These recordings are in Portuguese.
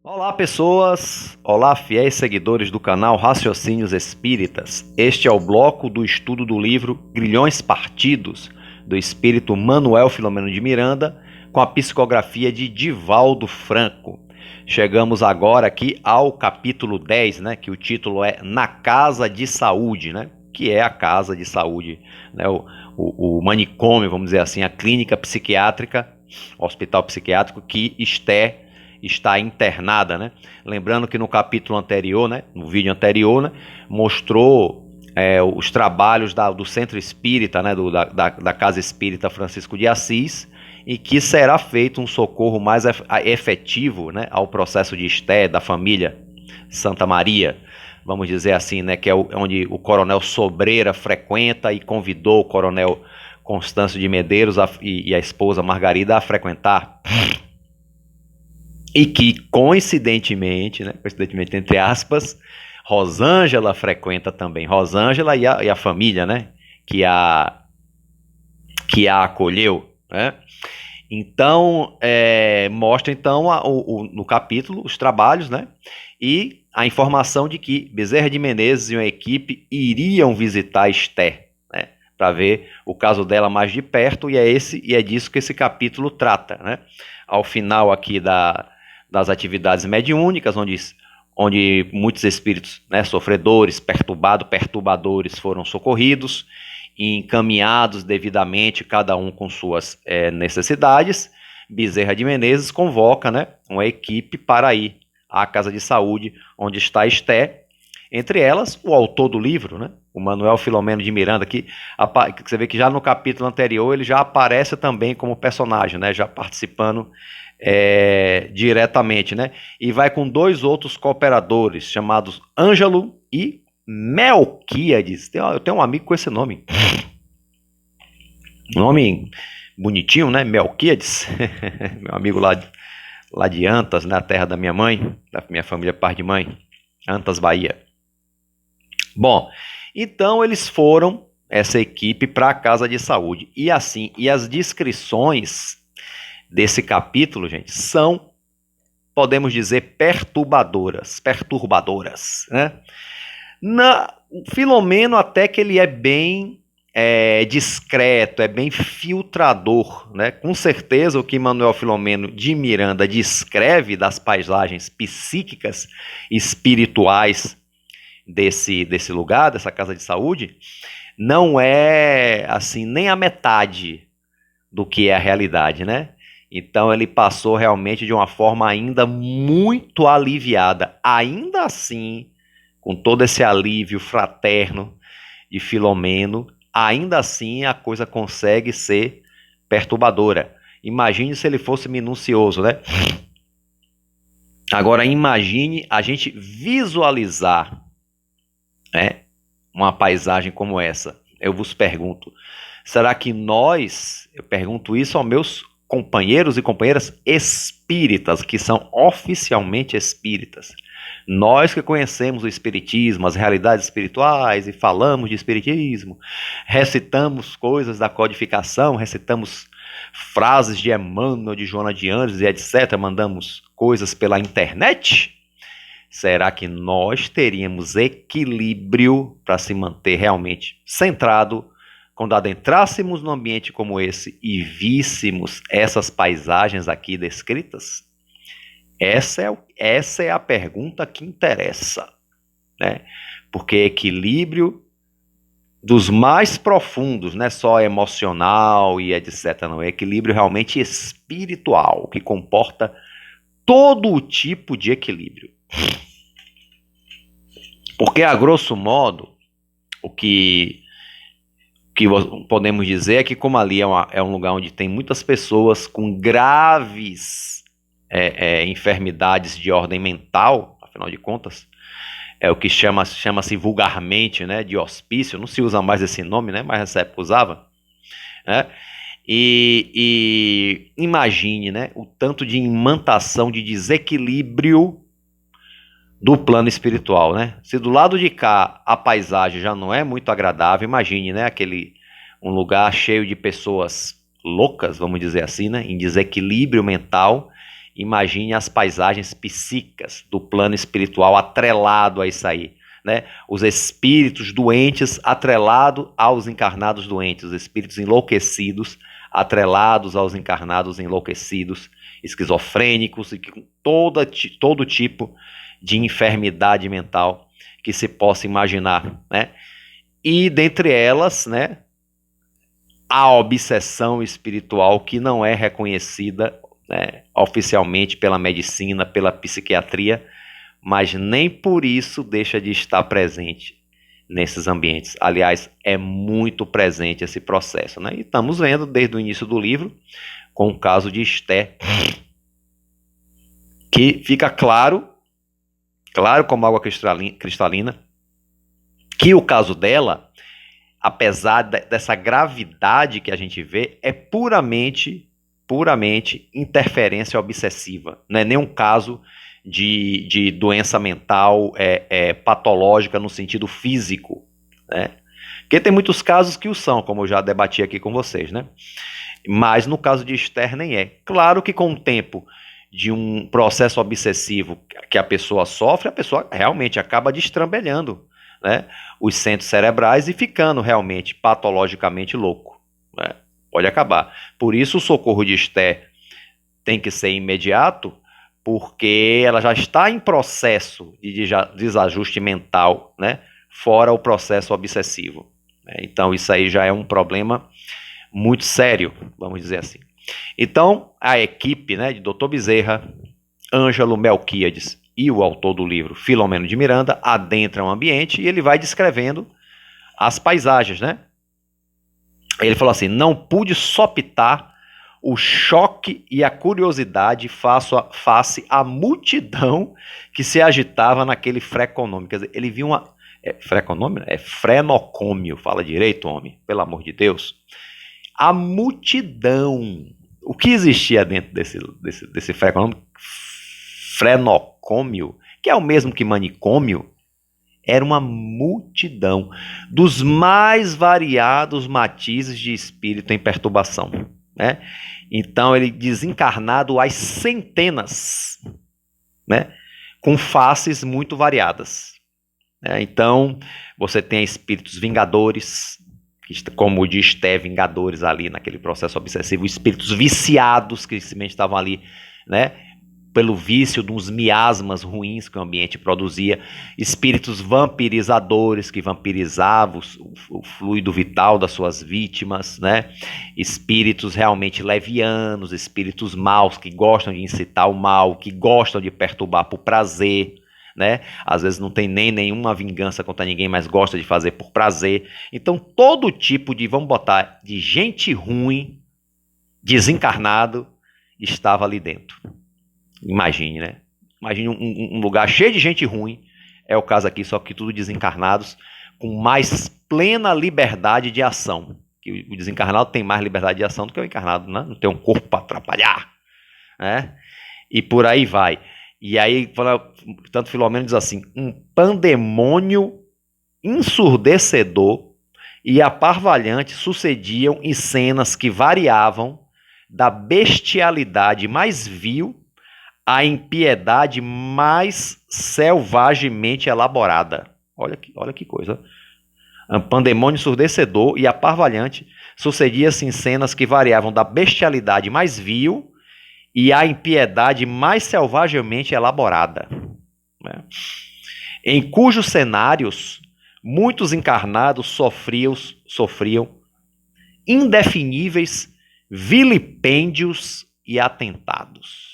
Olá, pessoas! Olá, fiéis seguidores do canal Raciocínios Espíritas. Este é o bloco do estudo do livro Grilhões Partidos, do espírito Manuel Filomeno de Miranda, com a psicografia de Divaldo Franco. Chegamos agora aqui ao capítulo 10, né, que o título é Na Casa de Saúde, né, que é a casa de saúde, né, o manicômio, vamos dizer assim, a clínica psiquiátrica, o hospital psiquiátrico que está internada, né? Lembrando que no capítulo anterior, né, no vídeo anterior, né, mostrou os trabalhos do Centro Espírita, né, da Casa Espírita Francisco de Assis, e que será feito um socorro mais efetivo, né, ao processo de Esté, da família Santa Maria, vamos dizer assim, né, que é onde o coronel Sobreira frequenta e convidou o coronel Constâncio de Medeiros e a esposa Margarida a frequentar. E que, coincidentemente, né, entre aspas, Rosângela frequenta também. Rosângela e a família, né, que a acolheu, né? Então, mostra então no capítulo os trabalhos, né, e a informação de que Bezerra de Menezes e uma equipe iriam visitar Esté, né, para ver o caso dela mais de perto, e é disso que esse capítulo trata, né? Ao final aqui das atividades mediúnicas, onde muitos espíritos, né, sofredores, perturbadores foram socorridos e encaminhados devidamente, cada um com suas necessidades. Bezerra de Menezes convoca, né, uma equipe para ir à Casa de Saúde, onde está Esté, entre elas o autor do livro, né, o Manuel Filomeno de Miranda, que você vê que já no capítulo anterior ele já aparece também como personagem, né, já participando diretamente, né? E vai com dois outros cooperadores, chamados Ângelo e Melquíades. Eu tenho um amigo com esse nome. Nome bonitinho, né? Melquíades. Meu amigo lá de Antas, na terra da minha mãe, da minha família par de mãe. Antas, Bahia. Bom, então eles foram, essa equipe, para a Casa de Saúde. E assim, e as descrições desse capítulo, gente, são, podemos dizer, perturbadoras, né? Filomeno até que ele é bem discreto, é bem filtrador, né? Com certeza o que Manuel Filomeno de Miranda descreve das paisagens psíquicas, espirituais desse lugar, dessa casa de saúde, não é, assim, nem a metade do que é a realidade, né? Então ele passou realmente de uma forma ainda muito aliviada. Ainda assim, com todo esse alívio fraterno de Filomeno, ainda assim a coisa consegue ser perturbadora. Imagine se ele fosse minucioso, né? Agora imagine a gente visualizar, né, uma paisagem como essa. Eu vos pergunto, será que eu pergunto isso aos meus companheiros e companheiras espíritas, que são oficialmente espíritas. Nós que conhecemos o espiritismo, as realidades espirituais e falamos de espiritismo, recitamos coisas da codificação, recitamos frases de Emmanuel, de Joana de Anjos e etc., mandamos coisas pela internet. Será que nós teríamos equilíbrio para se manter realmente centrado quando adentrássemos num ambiente como esse e víssemos essas paisagens aqui descritas? Essa é a pergunta que interessa, né? Porque equilíbrio dos mais profundos, não é só emocional e etc., não, é equilíbrio realmente espiritual, que comporta todo o tipo de equilíbrio. Porque, a grosso modo, o que podemos dizer é que, como ali é um lugar onde tem muitas pessoas com graves enfermidades de ordem mental, afinal de contas, é o que chama-se vulgarmente, né, de hospício. Não se usa mais esse nome, né, mas nessa época usava, né? E imagine, né, o tanto de imantação, de desequilíbrio do plano espiritual, né? Se do lado de cá a paisagem já não é muito agradável, imagine, né, um lugar cheio de pessoas loucas, vamos dizer assim, né, em desequilíbrio mental, Imagine as paisagens psíquicas do plano espiritual atrelado a isso aí, né? Os espíritos doentes atrelados aos encarnados doentes, os espíritos enlouquecidos atrelados aos encarnados enlouquecidos, esquizofrênicos e com todo tipo de enfermidade mental que se possa imaginar, né? E dentre elas, né, a obsessão espiritual que não é reconhecida, né, oficialmente pela medicina, pela psiquiatria, mas nem por isso deixa de estar presente nesses ambientes. Aliás, é muito presente esse processo, né? E estamos vendo desde o início do livro, com o caso de Esther, que fica claro como água cristalina, que o caso dela, apesar dessa gravidade que a gente vê, é puramente interferência obsessiva. Não é nenhum caso de doença mental patológica no sentido físico, né? Porque tem muitos casos que o são, como eu já debati aqui com vocês, né? Mas no caso de Esther nem é. Claro que com o tempo de um processo obsessivo que a pessoa sofre, a pessoa realmente acaba destrambelhando, né, os centros cerebrais e ficando realmente patologicamente louco, né? Pode acabar. Por isso o socorro de Esther tem que ser imediato, porque ela já está em processo de desajuste mental, né, fora o processo obsessivo. Então isso aí já é um problema muito sério, vamos dizer assim. Então a equipe, né, de Dr. Bezerra, Ângelo Melquíades e o autor do livro, Filomeno de Miranda, adentram o ambiente e ele vai descrevendo as paisagens, né? Ele falou assim: não pude soptar o choque e a curiosidade face à multidão que se agitava naquele freconômio. Quer dizer, ele viu uma... freconômio? Frenocômio, fala direito, homem, pelo amor de Deus. A multidão. O que existia dentro desse frenocômio, que é o mesmo que manicômio, era uma multidão dos mais variados matizes de espírito em perturbação, né? Então ele desencarnado às centenas, né, com faces muito variadas, né? Então você tem espíritos vingadores, como o de Esther, vingadores ali naquele processo obsessivo, espíritos viciados que simplesmente estavam ali, né, pelo vício de uns miasmas ruins que o ambiente produzia, espíritos vampirizadores que vampirizavam o fluido vital das suas vítimas, né? Espíritos realmente levianos, espíritos maus que gostam de incitar o mal, que gostam de perturbar por prazer, né? Às vezes não tem nem nenhuma vingança contra ninguém, mas gosta de fazer por prazer. Então todo tipo de, vamos botar, de gente ruim, desencarnado, estava ali dentro. Imagine, né? Imagine um lugar cheio de gente ruim, é o caso aqui, só que tudo desencarnados, com mais plena liberdade de ação. Que o desencarnado tem mais liberdade de ação do que o encarnado, né? Não tem um corpo para atrapalhar, né? E por aí vai. E aí, tanto Filomeno diz assim: um pandemônio ensurdecedor e aparvalhante sucediam em cenas que variavam da bestialidade mais vil à impiedade mais selvagemente elaborada. Olha que coisa. Um pandemônio ensurdecedor e aparvalhante sucedia-se em cenas que variavam da bestialidade mais vil e à impiedade mais selvagemente elaborada, né? Em cujos cenários muitos encarnados sofriam indefiníveis vilipêndios e atentados.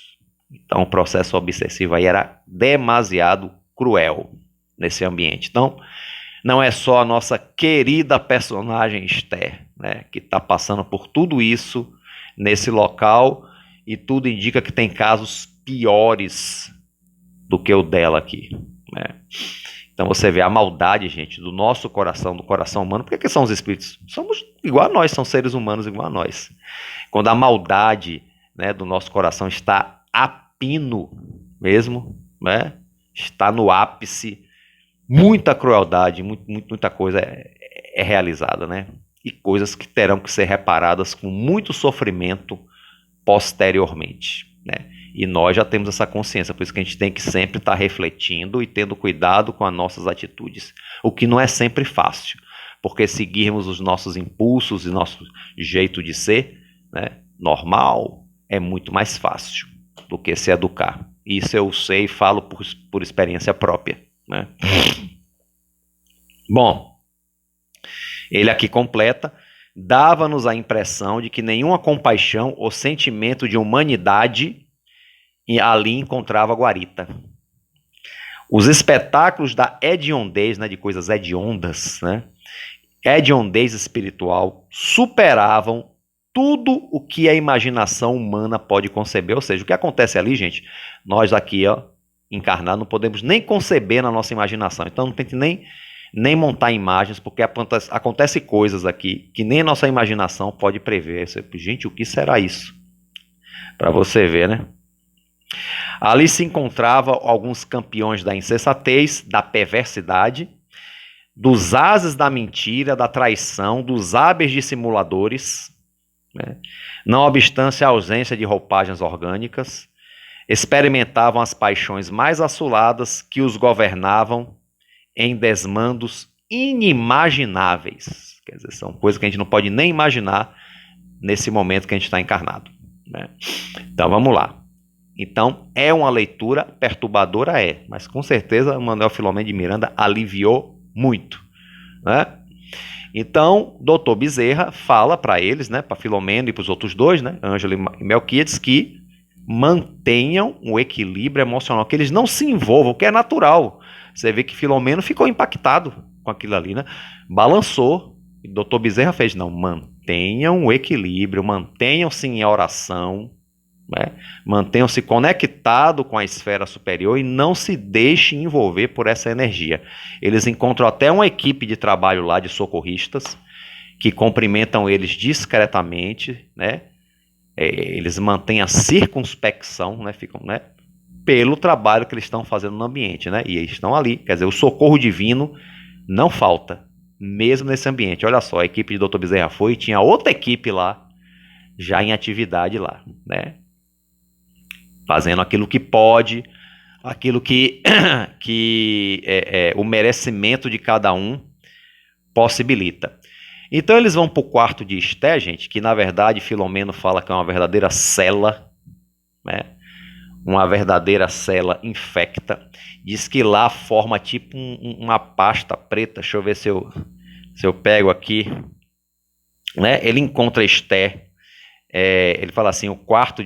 Então o processo obsessivo aí era demasiado cruel nesse ambiente. Então não é só a nossa querida personagem Esther, né, que está passando por tudo isso nesse local, e tudo indica que tem casos piores do que o dela aqui, né? Então você vê a maldade, gente, do nosso coração, do coração humano. Por que são os espíritos? Somos igual a nós, são seres humanos igual a nós. Quando a maldade, né, do nosso coração está a pino mesmo, né, está no ápice, muita crueldade, muita coisa é realizada, né? E coisas que terão que ser reparadas com muito sofrimento posteriormente, né? E nós já temos essa consciência, por isso que a gente tem que sempre estar refletindo e tendo cuidado com as nossas atitudes, o que não é sempre fácil, porque seguirmos os nossos impulsos e nosso jeito de ser, né, normal, é muito mais fácil do que se educar. Isso eu sei e falo por experiência própria, né? Bom, ele aqui completa: dava-nos a impressão de que nenhuma compaixão ou sentimento de humanidade ali encontrava guarita. Os espetáculos da hediondez, né, de coisas hediondas, né, hediondez espiritual, superavam tudo o que a imaginação humana pode conceber. Ou seja, o que acontece ali, gente, nós aqui, ó, encarnados, não podemos nem conceber na nossa imaginação. Então não tente nem montar imagens, porque acontece coisas aqui que nem a nossa imaginação pode prever. Gente, o que será isso? Para você ver, né? Ali se encontravam alguns campeões da insensatez, da perversidade, dos ases da mentira, da traição, dos hábeis dissimuladores, né? Não obstante a ausência de roupagens orgânicas, experimentavam as paixões mais assoladas que os governavam em desmandos inimagináveis. Quer dizer, são coisas que a gente não pode nem imaginar nesse momento que a gente está encarnado, né? Então vamos lá. Então é uma leitura perturbadora, mas com certeza o Manuel Filomeno de Miranda aliviou muito, né? Então, Dr. Bezerra fala para eles, né, para Filomeno e para os outros dois, né, Ângelo e Melquíades, que mantenham o equilíbrio emocional, que eles não se envolvam, que é natural. Você vê que Filomeno ficou impactado com aquilo ali, né? Balançou. E Dr. Bezerra fez, não, mantenham o equilíbrio, mantenham-se em oração, né? Mantenham-se conectados com a esfera superior e não se deixem envolver por essa energia. Eles encontram até uma equipe de trabalho lá de socorristas que cumprimentam eles discretamente, né? Eles mantêm a circunspecção, né? Ficam, né, pelo trabalho que eles estão fazendo no ambiente, né? E eles estão ali, quer dizer, o socorro divino não falta, mesmo nesse ambiente. Olha só, a equipe de Dr. Bezerra foi e tinha outra equipe lá, já em atividade lá, né? Fazendo aquilo que pode, aquilo que o merecimento de cada um possibilita. Então eles vão para o quarto de Esté, gente, que na verdade Filomeno fala que é uma verdadeira cela, né? Uma verdadeira cela infecta. Diz que lá forma tipo uma pasta preta. Deixa eu ver se eu pego aqui, né? Ele encontra Esté, ele fala assim, o quarto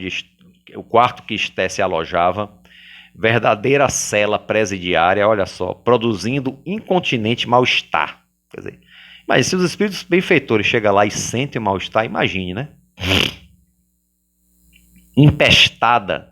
que Esté se alojava, verdadeira cela presidiária, olha só, produzindo incontinente mal-estar. Quer dizer, mas se os espíritos benfeitores chegam lá e sentem o mal-estar, imagine, né? Empestada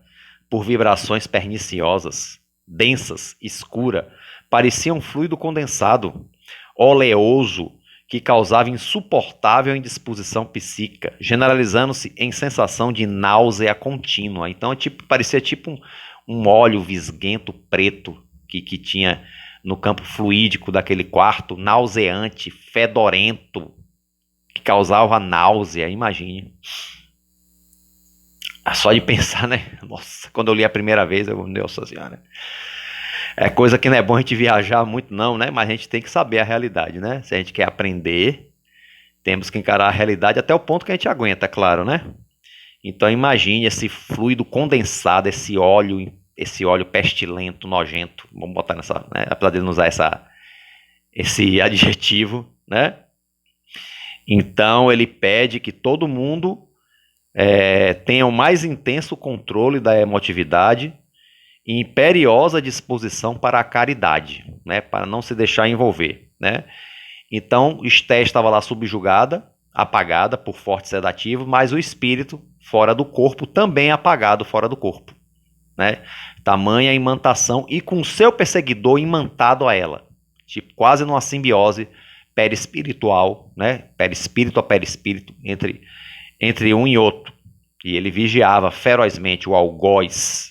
por vibrações perniciosas, densas, escura, parecia um fluido condensado, oleoso, que causava insuportável indisposição psíquica, generalizando-se em sensação de náusea contínua. Então parecia tipo um óleo visguento preto que tinha no campo fluídico daquele quarto, nauseante, fedorento, que causava náusea, imagine. Só de pensar, né? Nossa, quando eu li a primeira vez, Nossa Senhora. É coisa que não é bom a gente viajar muito não, né? Mas a gente tem que saber a realidade, né? Se a gente quer aprender, temos que encarar a realidade até o ponto que a gente aguenta, claro, né? Então imagine esse fluido condensado, esse óleo pestilento, nojento. Vamos botar nessa, né? Apesar de ele não usar esse adjetivo, né? Então ele pede que todo mundo tenha o mais intenso controle da emotividade e imperiosa disposição para a caridade, né, para não se deixar envolver, né? Então, Esté estava lá subjugada, apagada por forte sedativo, mas o espírito fora do corpo também apagado fora do corpo, né? Tamanha imantação e com seu perseguidor imantado a ela, tipo quase numa simbiose perispiritual, né? Perispírito a perispírito entre um e outro. E ele vigiava ferozmente o algoz,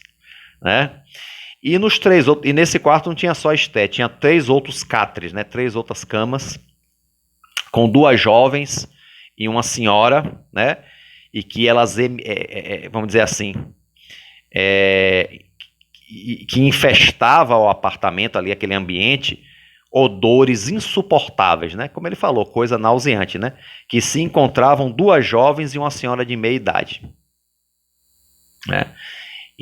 né? E nesse quarto não tinha só Esté, tinha 3 outros cáteres, né? 3 outras camas, com 2 jovens e uma senhora, né? E que elas, vamos dizer assim, que infestava o apartamento ali, aquele ambiente, odores insuportáveis, né? Como ele falou, coisa nauseante, né? Que se encontravam duas jovens e uma senhora de meia idade, né?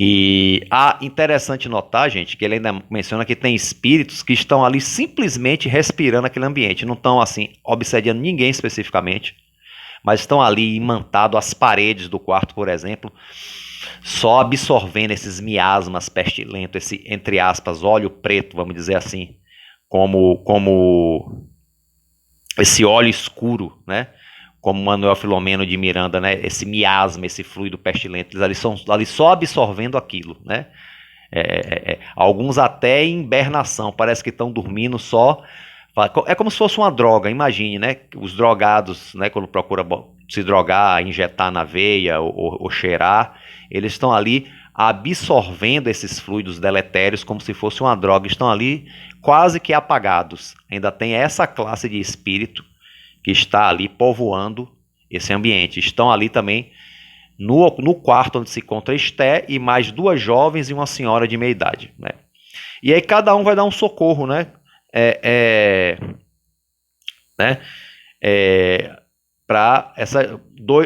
E interessante notar, gente, que ele ainda menciona que tem espíritos que estão ali simplesmente respirando aquele ambiente, não estão assim obsediando ninguém especificamente, mas estão ali imantados as paredes do quarto, por exemplo, só absorvendo esses miasmas pestilentos, esse, entre aspas, óleo preto, vamos dizer assim, como esse óleo escuro, né? Como Manuel Filomeno de Miranda, né? Esse miasma, esse fluido pestilento, eles ali são ali só absorvendo aquilo, né? Alguns até em hibernação, parece que estão dormindo só. É como se fosse uma droga, imagine, né? Os drogados, né? Quando procura se drogar, injetar na veia ou cheirar, eles estão ali absorvendo esses fluidos deletérios como se fosse uma droga, estão ali quase que apagados. Ainda tem essa classe de espírito que está ali povoando esse ambiente. Estão ali também no quarto onde se encontra Esté e mais duas jovens e uma senhora de meia idade, né? E aí cada um vai dar um socorro, né? Para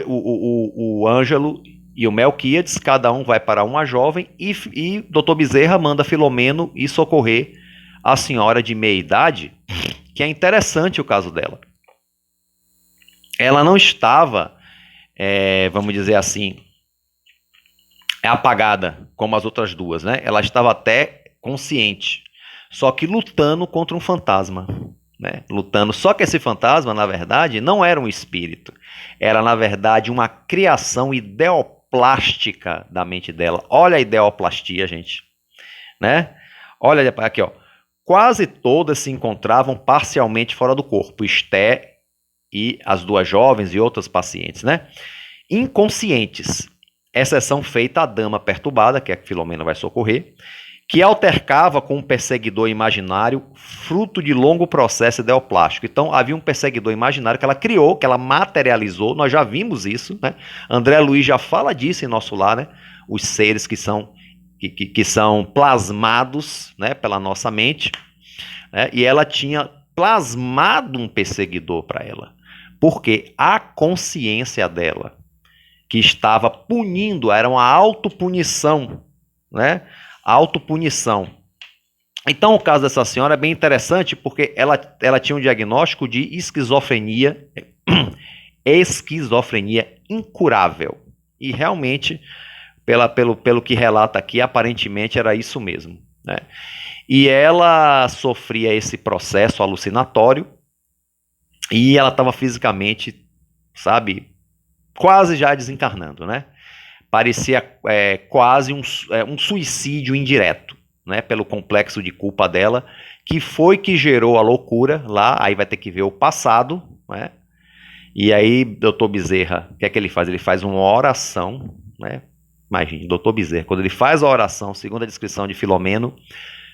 o Ângelo e o Melquíades, cada um vai para uma jovem e Dr. Bezerra manda Filomeno ir socorrer a senhora de meia idade, que é interessante o caso dela. Ela não estava, vamos dizer assim, apagada como as outras duas, né? Ela estava até consciente, só que lutando contra um fantasma, né? Lutando. Só que esse fantasma, na verdade, não era um espírito. Era, na verdade, uma criação ideoplástica da mente dela. Olha a ideoplastia, gente, né? Olha aqui, ó. Quase todas se encontravam parcialmente fora do corpo. Esté e as duas jovens e outros pacientes, né? Inconscientes, exceção feita à dama perturbada, que é a Filomena vai socorrer, que altercava com um perseguidor imaginário, fruto de longo processo ideoplástico. Então, havia um perseguidor imaginário que ela criou, que ela materializou, nós já vimos isso, né? André Luiz já fala disso em Nosso Lar, né? Os seres que são plasmados, né, pela nossa mente, né? E ela tinha plasmado um perseguidor para ela, porque a consciência dela, que estava punindo, era uma autopunição, né? Autopunição. Então, o caso dessa senhora é bem interessante, porque ela tinha um diagnóstico de esquizofrenia, esquizofrenia incurável. E realmente, pelo que relata aqui, aparentemente era isso mesmo, né? E ela sofria esse processo alucinatório, e ela estava fisicamente, sabe, quase já desencarnando, né? Parecia quase um suicídio indireto, né? Pelo complexo de culpa dela, que foi que gerou a loucura lá. Aí vai ter que ver o passado, né? E aí, Dr. Bezerra, o que é que ele faz? Ele faz uma oração, né? Imagine, Dr. Bezerra, quando ele faz a oração, segundo a descrição de Filomeno,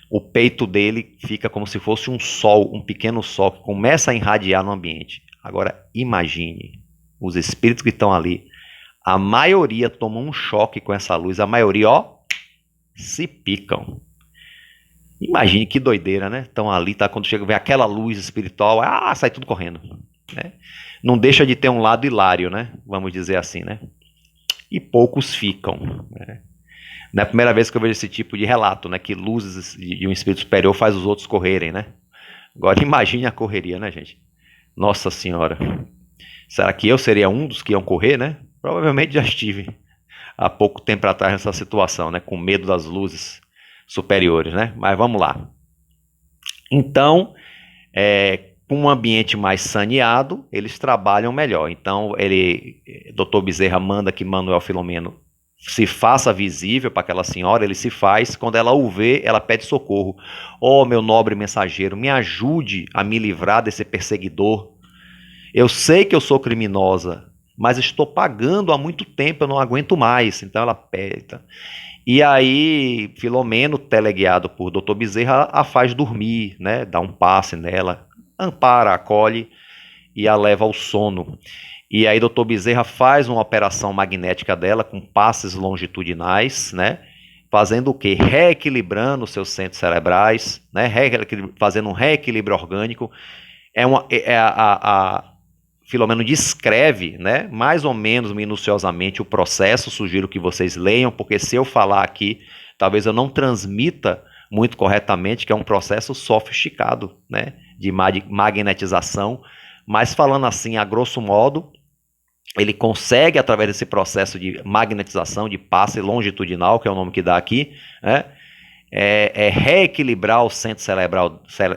o peito dele fica como se fosse um sol, um pequeno sol, que começa a irradiar no ambiente. Agora, imagine, os espíritos que estão ali, a maioria toma um choque com essa luz, a maioria, ó, se picam. Imagine que doideira, né? Estão ali, tá? Quando chega, vem aquela luz espiritual, sai tudo correndo, né? Não deixa de ter um lado hilário, né? Vamos dizer assim, né? E poucos ficam, né? Não é a primeira vez que eu vejo esse tipo de relato, né? Que luzes de um espírito superior faz os outros correrem, né? Agora imagine a correria, né, gente? Nossa Senhora. Será que eu seria um dos que iam correr, né? Provavelmente já estive há pouco tempo atrás nessa situação, né? Com medo das luzes superiores, né? Mas vamos lá. Então, com um ambiente mais saneado, eles trabalham melhor. Então, Dr. Bezerra manda que Manuel Filomeno se faça visível para aquela senhora, ele se faz, quando ela o vê, ela pede socorro. Oh, meu nobre mensageiro, me ajude a me livrar desse perseguidor. Eu sei que eu sou criminosa, mas estou pagando há muito tempo, eu não aguento mais. Então ela pede. E aí, Filomeno, teleguiado por Dr. Bezerra, a faz dormir, né? Dá um passe nela, ampara, acolhe e a leva ao sono. E aí Dr. Bezerra faz uma operação magnética dela com passes longitudinais, né? fazendo o quê? Reequilibrando os seus centros cerebrais, né? Fazendo um reequilíbrio orgânico. Filomeno descreve, né, mais ou menos minuciosamente o processo. Sugiro que vocês leiam, porque se eu falar aqui, talvez eu não transmita muito corretamente, que é um processo sofisticado, né, de magnetização, mas falando assim, a grosso modo, ele consegue, através desse processo de magnetização, de passe longitudinal, que é o nome que dá aqui, né, reequilibrar o centro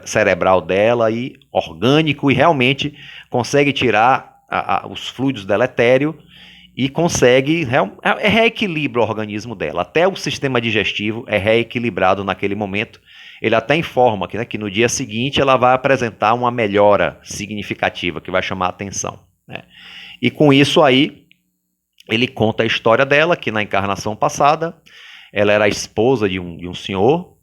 cerebral dela e orgânico, e realmente consegue tirar os fluidos deletérios e consegue reequilibra o organismo dela. Até o sistema digestivo é reequilibrado naquele momento. Ele até informa que, né, que no dia seguinte ela vai apresentar uma melhora significativa que vai chamar a atenção, né? E com isso aí, ele conta a história dela, que na encarnação passada ela era a esposa de um senhor,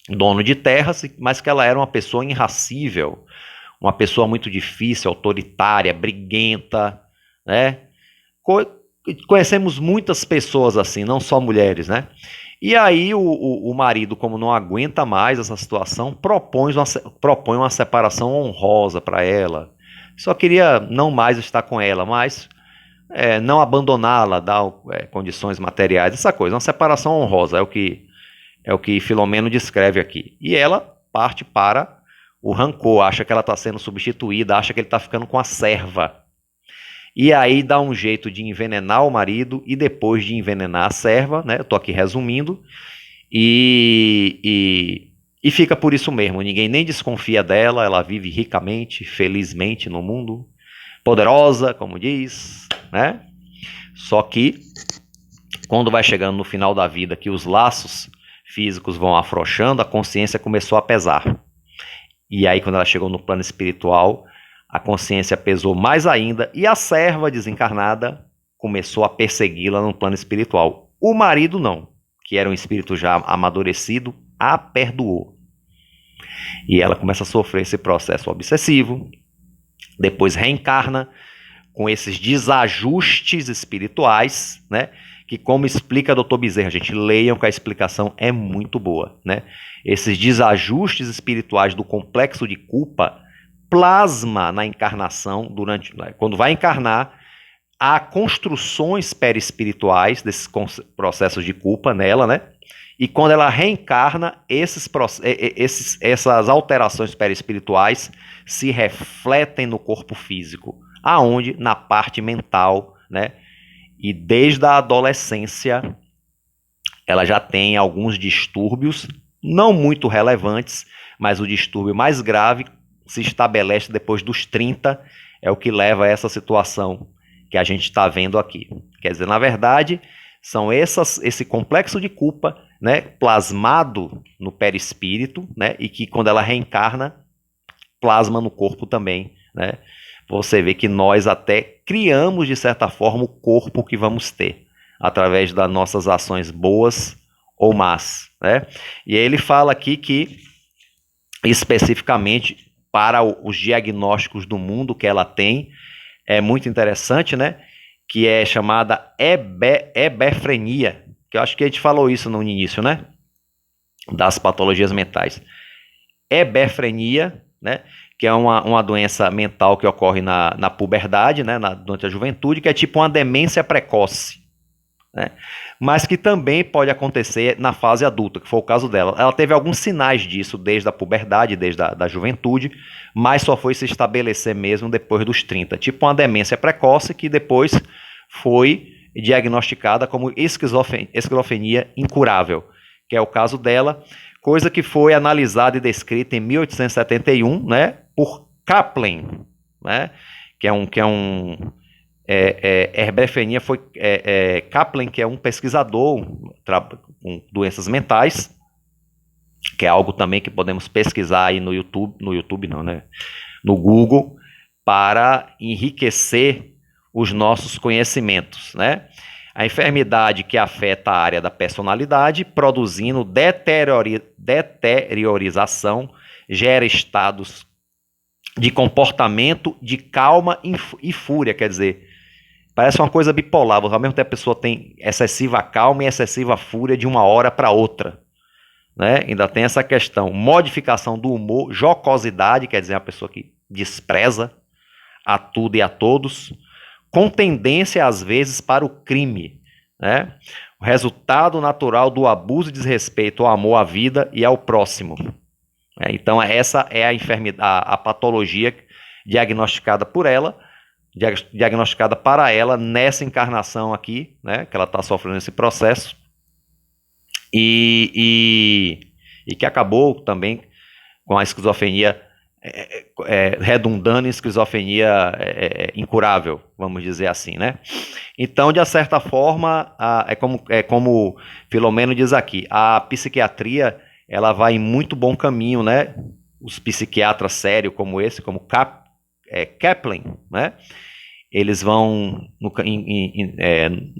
dono de terras, mas que ela era uma pessoa irracível, uma pessoa muito difícil, autoritária, briguenta, né? Conhecemos muitas pessoas assim, não só mulheres, né? E aí o marido, como não aguenta mais essa situação, propõe uma separação honrosa para ela. Só queria não mais estar com ela, mas não abandoná-la, dar condições materiais, essa coisa, uma separação honrosa, é o que Filomeno descreve aqui. E ela parte para o rancor, acha que ela está sendo substituída, acha que ele está ficando com a serva. E aí dá um jeito de envenenar o marido e depois de envenenar a serva, né? Eu estou aqui resumindo, e fica por isso mesmo, ninguém nem desconfia dela, ela vive ricamente, felizmente no mundo, poderosa, como diz, né? Só que quando vai chegando no final da vida, que os laços físicos vão afrouxando, a consciência começou a pesar. E aí quando ela chegou no plano espiritual, a consciência pesou mais ainda e a serva desencarnada começou a persegui-la no plano espiritual. O marido não, que era um espírito já amadurecido, a perdoou. E ela começa a sofrer esse processo obsessivo, depois reencarna com esses desajustes espirituais, né? Que, como explica Dr. Bezerra, gente, leiam que a explicação é muito boa, né? Esses desajustes espirituais do complexo de culpa plasma na encarnação, quando vai encarnar, há construções perispirituais desses processos de culpa nela, né? E quando ela reencarna, essas alterações perispirituais se refletem no corpo físico. Aonde? Na parte mental, né? E desde a adolescência, ela já tem alguns distúrbios, não muito relevantes, mas o distúrbio mais grave se estabelece depois dos 30, é o que leva a essa situação que a gente está vendo aqui. Quer dizer, na verdade, são esse complexo de culpa, né, plasmado no perispírito, né, e que quando ela reencarna, plasma no corpo também, né? Você vê que nós até criamos, de certa forma, o corpo que vamos ter, através das nossas ações boas ou más, né? E ele fala aqui que, especificamente, para os diagnósticos do mundo que ela tem, é muito interessante, né? Que é chamada hebefrenia, que eu acho que a gente falou isso no início, né? Das patologias mentais. Hebefrenia, né? Que é uma doença mental que ocorre na puberdade, né? Durante a juventude, que é tipo uma demência precoce, né? Mas que também pode acontecer na fase adulta, que foi o caso dela. Ela teve alguns sinais disso desde a puberdade, desde a juventude, mas só foi se estabelecer mesmo depois dos 30. Tipo uma demência precoce que depois foi diagnosticada como esquizofrenia incurável, que é o caso dela, coisa que foi analisada e descrita em 1871, né, por Kaplan, né, que é hebefrenia foi Kaplan, que é um pesquisador com doenças mentais, que é algo também que podemos pesquisar aí no YouTube não, né, no Google, para enriquecer os nossos conhecimentos, né? A enfermidade que afeta a área da personalidade, produzindo deteriorização, gera estados de comportamento de calma e fúria, quer dizer, Parece uma coisa bipolar, ao mesmo tempo a pessoa tem excessiva calma e excessiva fúria de uma hora para outra, né? Ainda tem essa questão, modificação do humor, jocosidade, quer dizer, uma pessoa que despreza a tudo e a todos, com tendência às vezes para o crime, né? O resultado natural do abuso e desrespeito ao amor à vida e ao próximo. Então essa é a enfermidade, a patologia diagnosticada por ela, diagnosticada para ela nessa encarnação aqui, né? Que ela está sofrendo esse processo e que acabou também com a esquizofrenia redundando em esquizofrenia incurável, vamos dizer assim, né? Então, de certa forma, é como Filomeno diz aqui, a psiquiatria ela vai em muito bom caminho, né? Os psiquiatras sérios como esse, como Kaplan, né? Eles vão no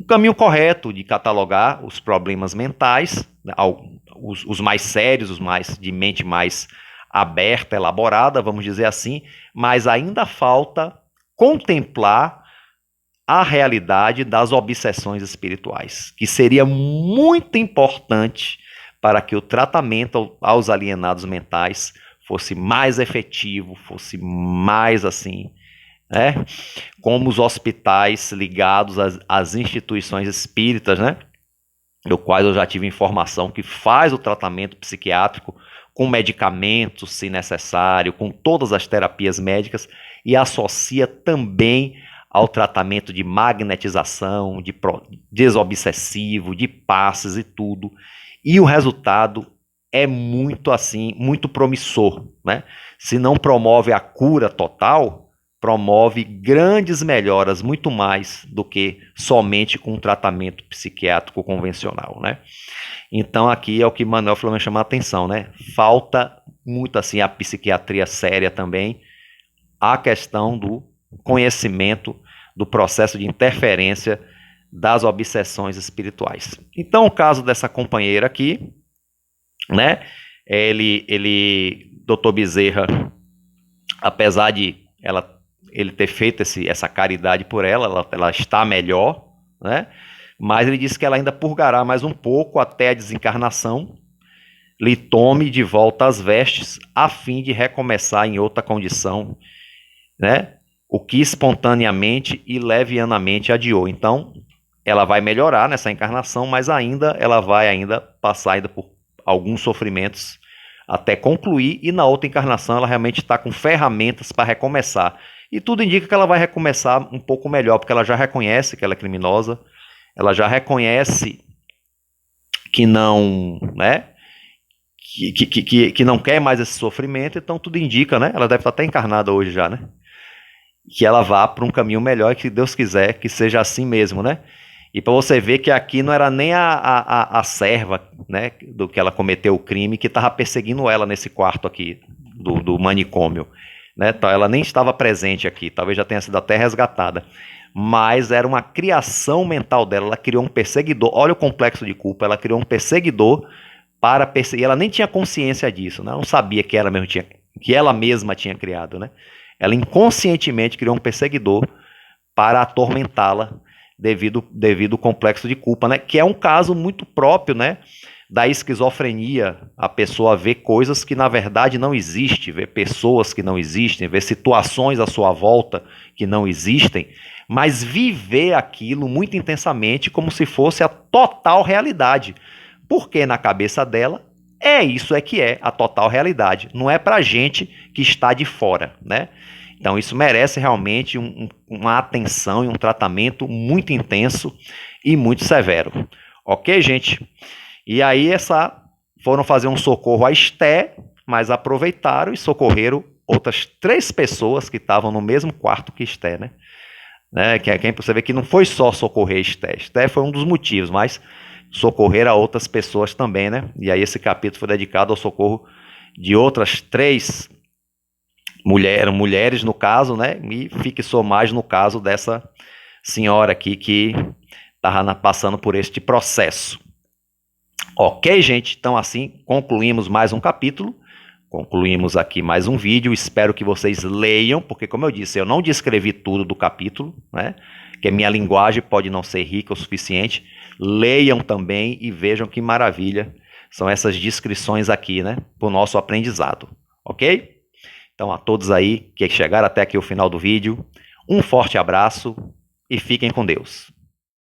caminho correto de catalogar os problemas mentais, os mais sérios, os mais de mente mais aberta, elaborada, vamos dizer assim, mas ainda falta contemplar a realidade das obsessões espirituais, que seria muito importante para que o tratamento aos alienados mentais fosse mais efetivo, fosse mais assim, né? Como os hospitais ligados às instituições espíritas, né? Do quais eu já tive informação que faz o tratamento psiquiátrico com medicamentos, se necessário, com todas as terapias médicas e associa também ao tratamento de magnetização, de desobsessivo, de passes e tudo. E o resultado é muito assim, muito promissor, né? Se não promove a cura total, promove grandes melhoras, muito mais do que somente com um tratamento psiquiátrico convencional, né? Então aqui é o que Manuel Filomeno chama a atenção, né? Falta muito assim a psiquiatria séria também, a questão do conhecimento do processo de interferência das obsessões espirituais. Então o caso dessa companheira aqui, né? Dr. Bezerra, apesar de ele ter feito essa caridade por ela está melhor, né? Mas ele disse que ela ainda purgará mais um pouco até a desencarnação, lhe tome de volta as vestes, a fim de recomeçar em outra condição, né? O que espontaneamente e levianamente adiou. Então, ela vai melhorar nessa encarnação, mas ela vai passar por alguns sofrimentos até concluir, e na outra encarnação ela realmente está com ferramentas para recomeçar. E tudo indica que ela vai recomeçar um pouco melhor, porque ela já reconhece que ela é criminosa, ela já reconhece que não, né, que não quer mais esse sofrimento, então tudo indica, né, ela deve estar até encarnada hoje já, né, que ela vá para um caminho melhor e que Deus quiser que seja assim mesmo, né. E para você ver que aqui não era nem a serva, né, do que ela cometeu o crime, que estava perseguindo ela nesse quarto aqui do manicômio, né, então ela nem estava presente aqui, talvez já tenha sido até resgatada. Mas era uma criação mental dela, ela criou um perseguidor, olha o complexo de culpa, ela criou um perseguidor para perseguir, ela nem tinha consciência disso, né? Ela não sabia que ela mesma tinha criado, né? Ela inconscientemente criou um perseguidor para atormentá-la devido ao complexo de culpa, né? Que é um caso muito próprio, né, da esquizofrenia. A pessoa vê coisas que na verdade não existem, vê pessoas que não existem, vê situações à sua volta que não existem, mas viver aquilo muito intensamente como se fosse a total realidade, porque na cabeça dela isso que é a total realidade, não é pra gente que está de fora, né? Então isso merece realmente uma atenção e um tratamento muito intenso e muito severo. Ok, gente? E aí foram fazer um socorro a Esté, mas aproveitaram e socorreram outras 3 pessoas que estavam no mesmo quarto que Esté, né? Você vê que não foi só socorrer Esté. Esté foi um dos motivos, mas socorrer a outras pessoas também, né? E aí esse capítulo foi dedicado ao socorro de outras 3 mulheres no caso, né? E fixou mais no caso dessa senhora aqui que estava passando por este processo. Ok, gente? Então assim concluímos mais um capítulo. Concluímos aqui mais um vídeo, espero que vocês leiam, porque como eu disse, eu não descrevi tudo do capítulo, né? Que a minha linguagem pode não ser rica o suficiente. Leiam também e vejam que maravilha são essas descrições aqui, né? Para o nosso aprendizado, ok? Então a todos aí que chegaram até aqui o final do vídeo, um forte abraço e fiquem com Deus.